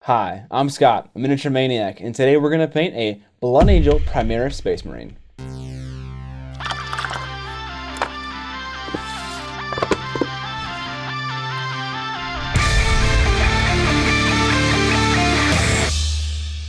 Hi, I'm Scott, a miniature maniac, and today we're going to paint a Blood Angel Primaris Space Marine.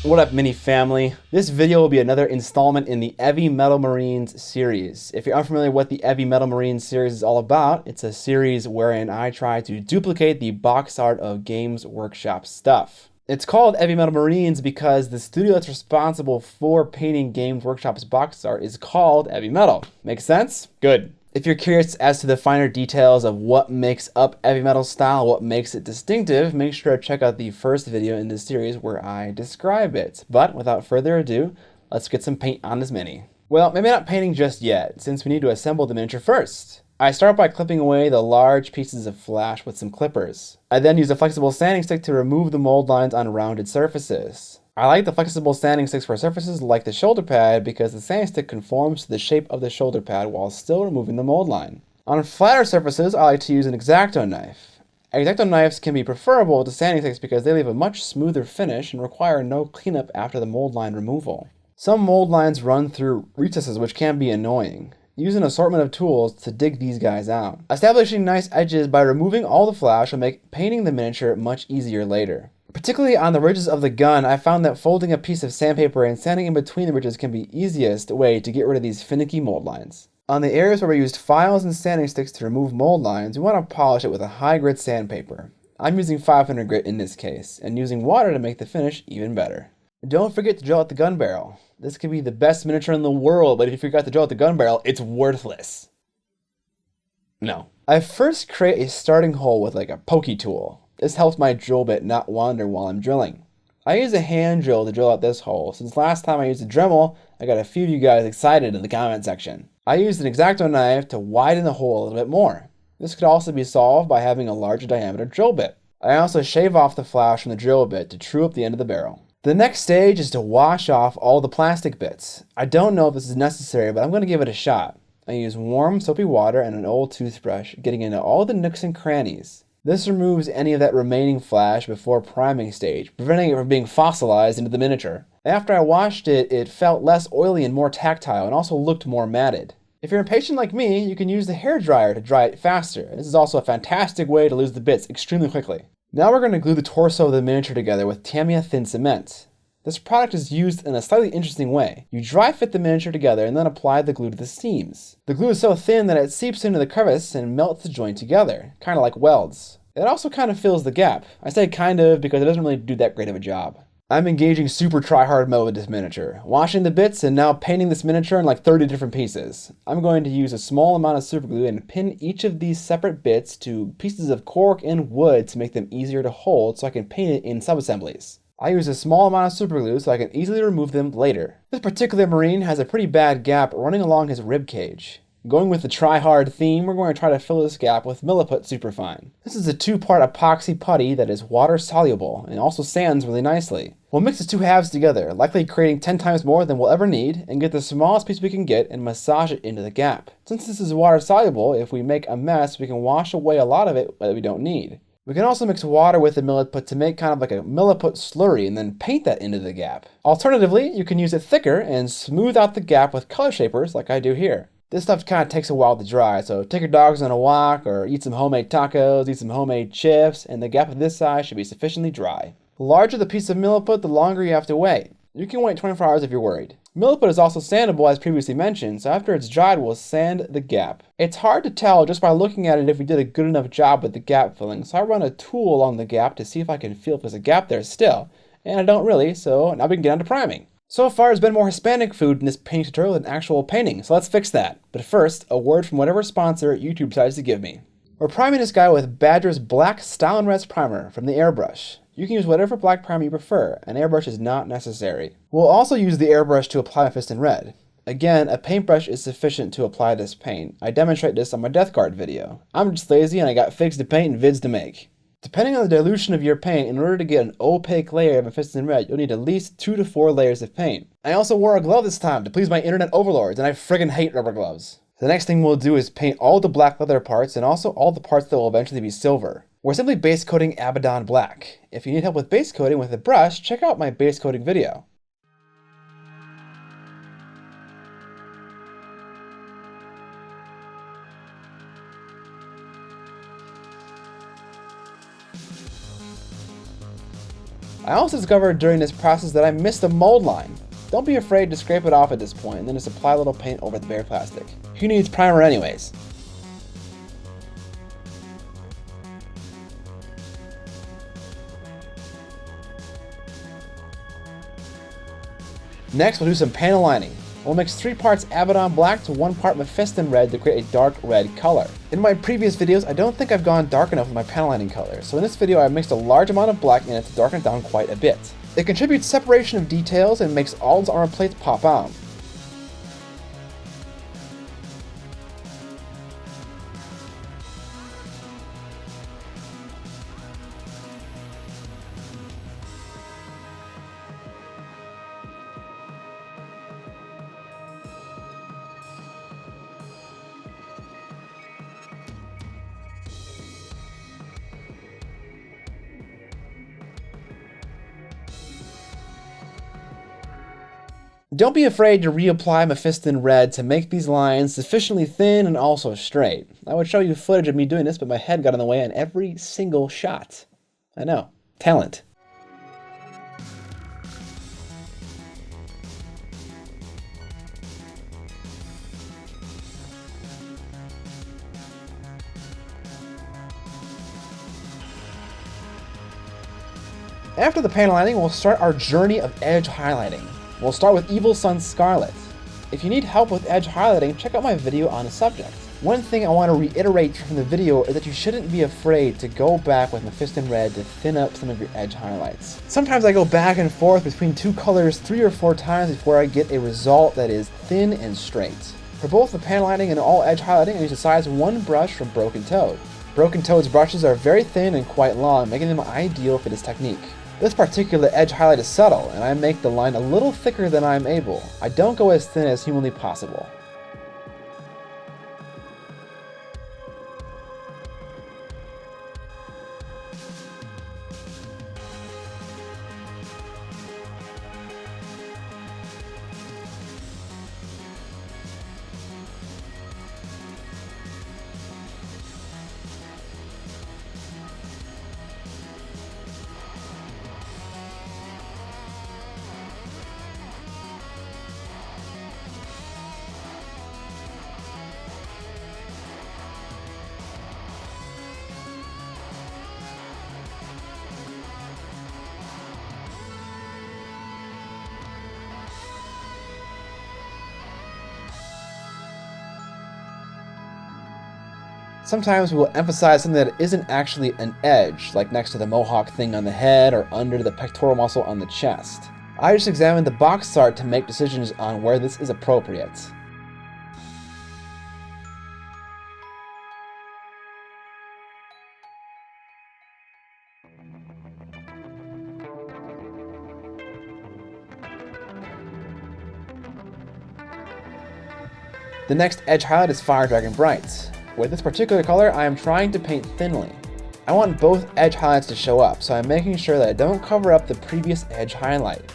What up, mini family? This video will be another installment in the Eavy Metal Marines series. If you're unfamiliar with the Eavy Metal Marines series is all about, it's a series wherein I try to duplicate the box art of Games Workshop stuff. It's called Eavy Metal Marines because the studio that's responsible for painting Games Workshop's box art is called Eavy Metal. Make sense? Good. If you're curious as to the finer details of what makes up Eavy Metal's style, what makes it distinctive, make sure to check out the first video in this series where I describe it. But without further ado, let's get some paint on this mini. Well, maybe not painting just yet, since we need to assemble the miniature first. I start by clipping away the large pieces of flash with some clippers. I then use a flexible sanding stick to remove the mold lines on rounded surfaces. I like the flexible sanding sticks for surfaces like the shoulder pad because the sanding stick conforms to the shape of the shoulder pad while still removing the mold line. On flatter surfaces, I like to use an X-Acto knife. X-Acto knives can be preferable to sanding sticks because they leave a much smoother finish and require no cleanup after the mold line removal. Some mold lines run through recesses, which can be annoying. Use an assortment of tools to dig these guys out. Establishing nice edges by removing all the flash will make painting the miniature much easier later. Particularly on the ridges of the gun, I found that folding a piece of sandpaper and sanding in between the ridges can be the easiest way to get rid of these finicky mold lines. On the areas where we used files and sanding sticks to remove mold lines, we want to polish it with a high grit sandpaper. I'm using 500 grit in this case, and using water to make the finish even better. Don't forget to drill out the gun barrel. This could be the best miniature in the world, but if you forgot to drill out the gun barrel, it's worthless. No. I first create a starting hole with like a pokey tool. This helps my drill bit not wander while I'm drilling. I use a hand drill to drill out this hole. Since last time I used a Dremel, I got a few of you guys excited in the comment section. I used an X-Acto knife to widen the hole a little bit more. This could also be solved by having a larger diameter drill bit. I also shave off the flash from the drill bit to true up the end of the barrel. The next stage is to wash off all the plastic bits. I don't know if this is necessary, but I'm going to give it a shot. I use warm soapy water and an old toothbrush, getting into all the nooks and crannies. This removes any of that remaining flash before priming stage, preventing it from being fossilized into the miniature. After I washed it, it felt less oily and more tactile and also looked more matted. If you're impatient like me, you can use the hairdryer to dry it faster. This is also a fantastic way to lose the bits extremely quickly. Now we're going to glue the torso of the miniature together with Tamia thin cement. This product is used in a slightly interesting way. You dry fit the miniature together and then apply the glue to the seams. The glue is so thin that it seeps into the crevice and melts the joint together, kind of like welds. It also kind of fills the gap. I say kind of because it doesn't really do that great of a job. I'm engaging super try-hard mode with this miniature, washing the bits and now painting this miniature in like 30 different pieces. I'm going to use a small amount of super glue and pin each of these separate bits to pieces of cork and wood to make them easier to hold so I can paint it in sub-assemblies. I use a small amount of super glue so I can easily remove them later. This particular Marine has a pretty bad gap running along his rib cage. Going with the try-hard theme, we're going to try to fill this gap with Milliput Superfine. This is a 2-part epoxy putty that is water-soluble and also sands really nicely. We'll mix the two halves together, likely creating 10 times more than we'll ever need, and get the smallest piece we can get and massage it into the gap. Since this is water-soluble, if we make a mess, we can wash away a lot of it that we don't need. We can also mix water with the Milliput to make kind of like a Milliput slurry and then paint that into the gap. Alternatively, you can use it thicker and smooth out the gap with color shapers like I do here. This stuff kind of takes a while to dry, so take your dogs on a walk or eat some homemade tacos, eat some homemade chips, and the gap of this size should be sufficiently dry. The larger the piece of Milliput, the longer you have to wait. You can wait 24 hours if you're worried. Milliput is also sandable as previously mentioned, so after it's dried we'll sand the gap. It's hard to tell just by looking at it if we did a good enough job with the gap filling, so I run a tool along the gap to see if I can feel if there's a gap there still. And I don't really, so now we can get on to priming. So far, there's been more Hispanic food in this painting tutorial than actual painting, so let's fix that. But first, a word from whatever sponsor YouTube decides to give me. We're priming this guy with Badger's Black Style and Rest Primer from the AIRBRUSH. You can use whatever black primer you prefer, an airbrush is not necessary. We'll also use the airbrush to apply my fist in red. Again, a paintbrush is sufficient to apply this paint. I demonstrate this on my Death Guard video. I'm just lazy and I got figs to paint and vids to make. Depending on the dilution of your paint, in order to get an opaque layer of Mephiston in red, you'll need at least 2 to 4 layers of paint. I also wore a glove this time to please my internet overlords, and I friggin' hate rubber gloves. The next thing we'll do is paint all the black leather parts and also all the parts that will eventually be silver. We're simply base coating Abaddon black. If you need help with base coating with a brush, check out my base coating video. I also discovered during this process that I missed the mold line. Don't be afraid to scrape it off at this point and then just apply a little paint over the bare plastic. Who needs primer anyways? Next, we'll do some panel lining. We'll mix 3 parts Abaddon black to 1 part Mephiston red to create a dark red color. In my previous videos, I don't think I've gone dark enough with my panel lining color, so in this video I mixed a large amount of black in it to darken it down quite a bit. It contributes separation of details and makes all its armor plates pop out. Don't be afraid to reapply Mephiston red to make these lines sufficiently thin and also straight. I would show you footage of me doing this, but my head got in the way on every single shot. I know. Talent. After the panel lining, we'll start our journey of edge highlighting. We'll start with Evil Sun Scarlet. If you need help with edge highlighting, check out my video on the subject. One thing I want to reiterate from the video is that you shouldn't be afraid to go back with Mephiston red to thin up some of your edge highlights. Sometimes I go back and forth between 2 colors 3 or 4 times before I get a result that is thin and straight. For both the panel lining and all edge highlighting, I use a size 1 brush from Broken Toad. Broken Toad's brushes are very thin and quite long, making them ideal for this technique. This particular edge highlight is subtle, and I make the line a little thicker than I'm able. I don't go as thin as humanly possible. Sometimes we will emphasize something that isn't actually an edge, like next to the mohawk thing on the head or under the pectoral muscle on the chest. I just examined the box art to make decisions on where this is appropriate. The next edge highlight is Fire Dragon Bright. With this particular color, I am trying to paint thinly. I want both edge highlights to show up, so I'm making sure that I don't cover up the previous edge highlight.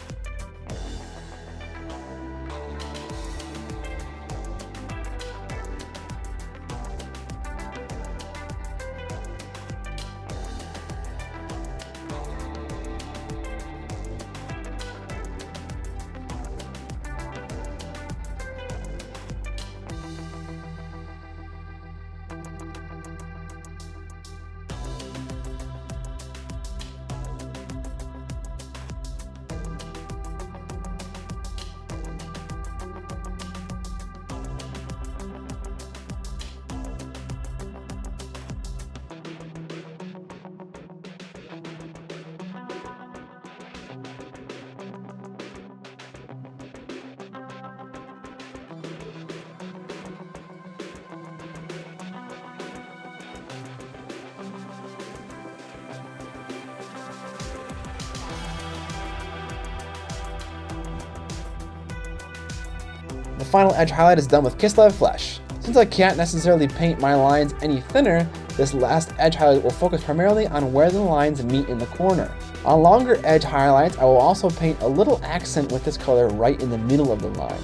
The final edge highlight is done with Kislev Flesh. Since I can't necessarily paint my lines any thinner, This last edge highlight will focus primarily on where the lines meet in the corner. On longer edge highlights, I will also paint a little accent with this color right in the middle of the line.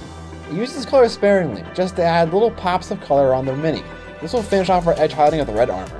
Use this color sparingly, just to add little pops of color on the Mini. This will finish off our edge highlighting of the red armor.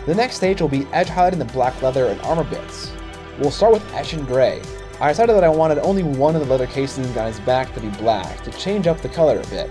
The next stage will be edge highlighting the black leather and armor bits. We'll start with Etch and Gray. I decided that I wanted only one of the leather casings on his back to be black, to change up the color a bit.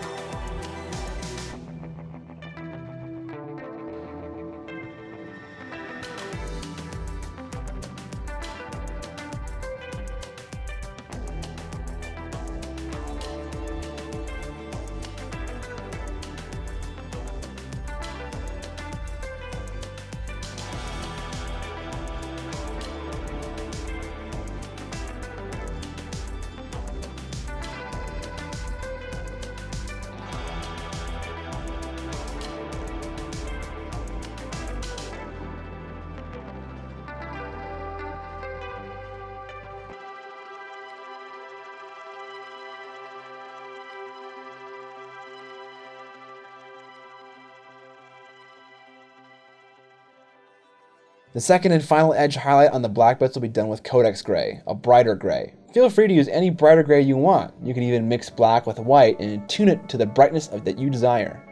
The second and final edge highlight on the black bits will be done with Codex Gray, a brighter gray. Feel free to use any brighter gray you want. You can even mix black with white and tune it to the brightness that you desire.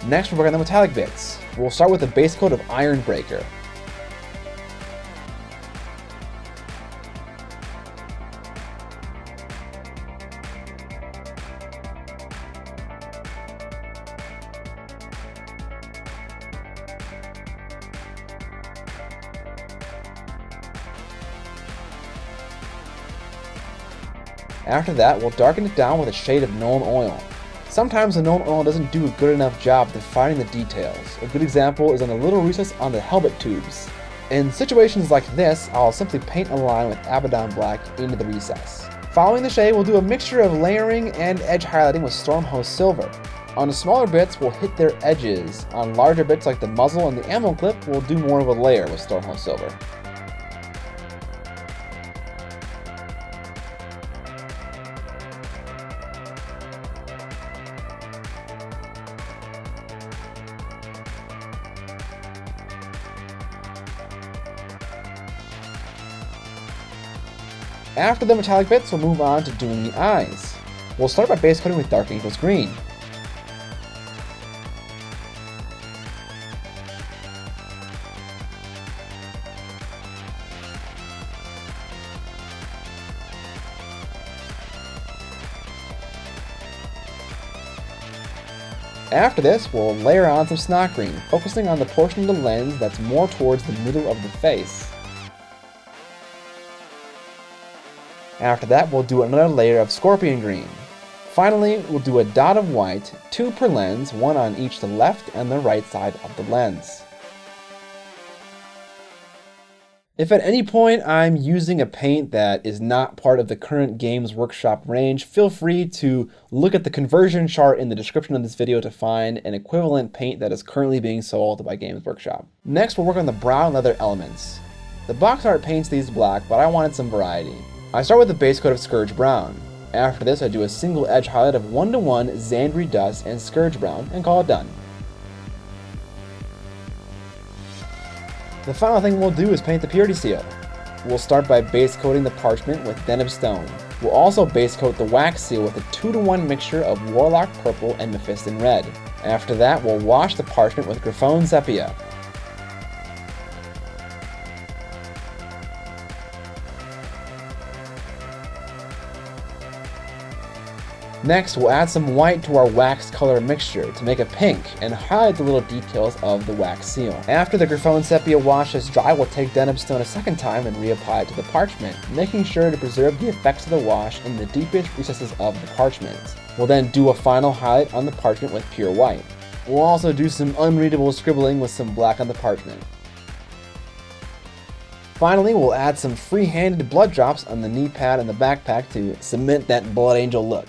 Next, we'll work on the metallic bits. We'll start with the base coat of Iron Breaker. After that, we'll darken it down with a shade of Nuln Oil. Sometimes the Nuln Oil doesn't do a good enough job defining the details. A good example is on the little recess on the helmet tubes. In situations like this, I'll simply paint a line with Abaddon Black into the recess. Following the shade, we'll do a mixture of layering and edge highlighting with Stormhost Silver. On the smaller bits, we'll hit their edges. On larger bits like the muzzle and the ammo clip, we'll do more of a layer with Stormhost Silver. After the metallic bits, we'll move on to doing the eyes. We'll start by base coating with Dark Angel's Green. After this, we'll layer on some Snot Green, focusing on the portion of the lens that's more towards the middle of the face. After that, we'll do another layer of scorpion green. Finally, we'll do a dot of white, 2 per lens, 1 on each the left and the right side of the lens. If at any point I'm using a paint that is not part of the current Games Workshop range, feel free to look at the conversion chart in the description of this video to find an equivalent paint that is currently being sold by Games Workshop. Next, we'll work on the brown leather elements. The box art paints these black, but I wanted some variety. I start with the base coat of Scourge Brown. After this, I do a single edge highlight of 1:1 Xandri Dust and Scourge Brown and call it done. The final thing we'll do is paint the purity seal. We'll start by base coating the parchment with Deneb Stone. We'll also base coat the wax seal with a 2:1 mixture of Warlock Purple and Mephiston Red. After that, we'll wash the parchment with Griffon Sepia. Next, we'll add some white to our wax color mixture to make a pink and highlight the little details of the wax seal. After the Griffon Sepia wash is dry, we'll take Deneb Stone a second time and reapply it to the parchment, making sure to preserve the effects of the wash in the deepest recesses of the parchment. We'll then do a final highlight on the parchment with pure white. We'll also do some unreadable scribbling with some black on the parchment. Finally, we'll add some free-handed blood drops on the knee pad and the backpack to cement that Blood Angel look.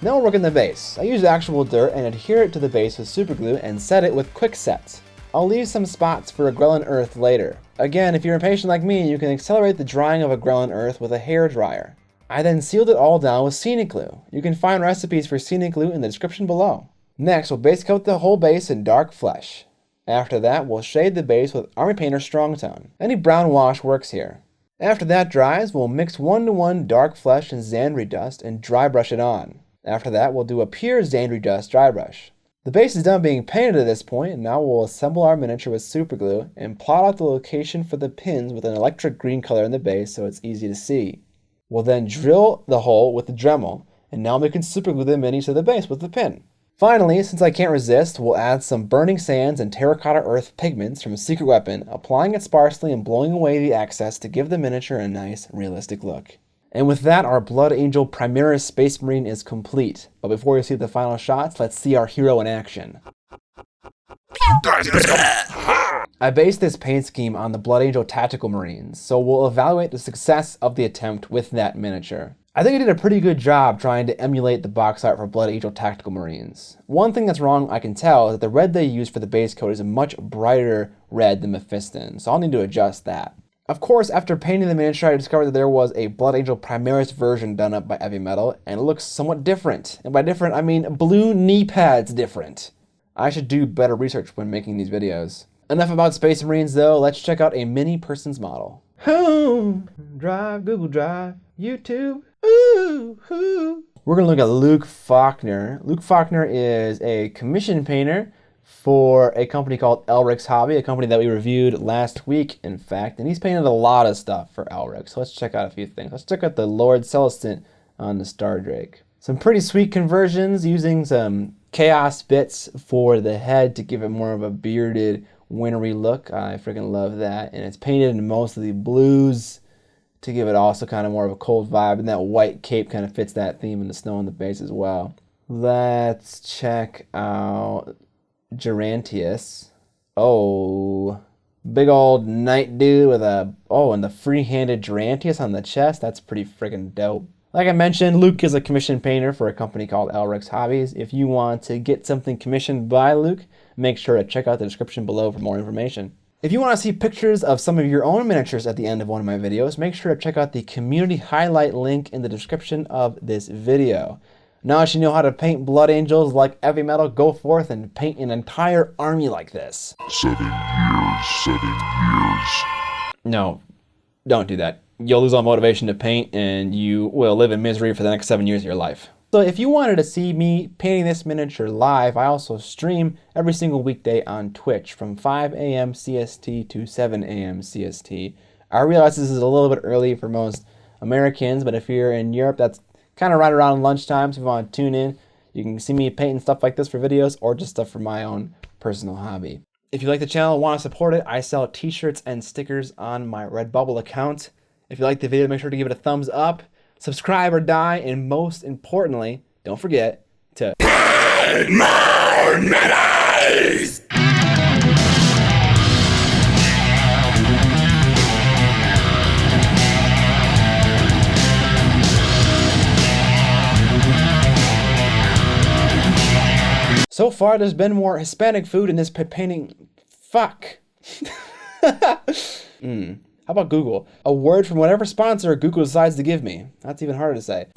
Now we'll work on the base. I use actual dirt and adhere it to the base with super glue and set it with quick set. I'll leave some spots for a Grelin Earth later. Again, if you're impatient like me, you can accelerate the drying of a Grelin Earth with a hair dryer. I then sealed it all down with scenic glue. You can find recipes for scenic glue in the description below. Next, we'll base coat the whole base in dark flesh. After that, we'll shade the base with Army Painter Strong Tone. Any brown wash works here. After that dries, we'll mix 1:1 dark flesh and Xandri Dust and dry brush it on. After that, we'll do a pure Xandri Dust dry brush. The base is done being painted at this point, and now we'll assemble our miniature with super glue and plot out the location for the pins with an electric green color in the base so it's easy to see. We'll then drill the hole with the Dremel, and now we can super glue the mini to the base with the pin. Finally, since I can't resist, we'll add some Burning Sands and Terracotta Earth pigments from a secret weapon, applying it sparsely and blowing away the excess to give the miniature a nice, realistic look. And with that, our Blood Angel Primaris Space Marine is complete. But before we see the final shots, let's see our hero in action. I based this paint scheme on the Blood Angel Tactical Marines, so we'll evaluate the success of the attempt with that miniature. I think I did a pretty good job trying to emulate the box art for Blood Angel Tactical Marines. One thing that's wrong, I can tell, is that the red they used for the base coat is a much brighter red than Mephiston, so I'll need to adjust that. Of course, after painting the miniature, I discovered that there was a Blood Angel Primaris version done up by Eavy Metal, and it looks somewhat different. And by different, I mean blue knee pads different. I should do better research when making these videos. Enough about Space Marines though, let's check out a mini person's model. Home, Drive, Google Drive, YouTube, ooh, ooh. We're gonna look at Luke Falkner. Luke Falkner is a commission painter for a company called Elric's Hobby, a company that we reviewed last week, in fact, and he's painted a lot of stuff for Elric. So let's check out a few things. Let's check out the Lord Celestant on the Star Drake. Some pretty sweet conversions using some chaos bits for the head to give it more of a bearded, wintry look. I freaking love that. And it's painted in mostly blues to give it also kind of more of a cold vibe, and that white cape kind of fits that theme in the snow on the base as well. Let's check out Gerantius. Oh, big old knight dude with a, and the free-handed Gerantius on the chest. That's pretty friggin' dope. Like I mentioned, Luke is a commission painter for a company called Elric's Hobbies. If you want to get something commissioned by Luke, make sure to check out the description below for more information. If you want to see pictures of some of your own miniatures at the end of one of my videos, make sure to check out the community highlight link in the description of this video. Now that you know how to paint Blood Angels like Eavy Metal, go forth and paint an entire army like this. 7 years. No, don't do that. You'll lose all motivation to paint and you will live in misery for the next 7 years of your life. So if you wanted to see me painting this miniature live, I also stream every single weekday on Twitch from 5 a.m. CST to 7 a.m. CST. I realize this is a little bit early for most Americans, but if you're in Europe, that's kind of right around lunchtime, so if you want to tune in, you can see me painting stuff like this for videos or just stuff for my own personal hobby. If you like the channel and want to support it, I sell t-shirts and stickers on my Redbubble account. If you like the video, make sure to give it a thumbs up. subscribe or die, and most importantly, don't forget to So far, there's been more Hispanic food in this painting. Fuck. How about Google? A word from whatever sponsor Google decides to give me. That's even harder to say.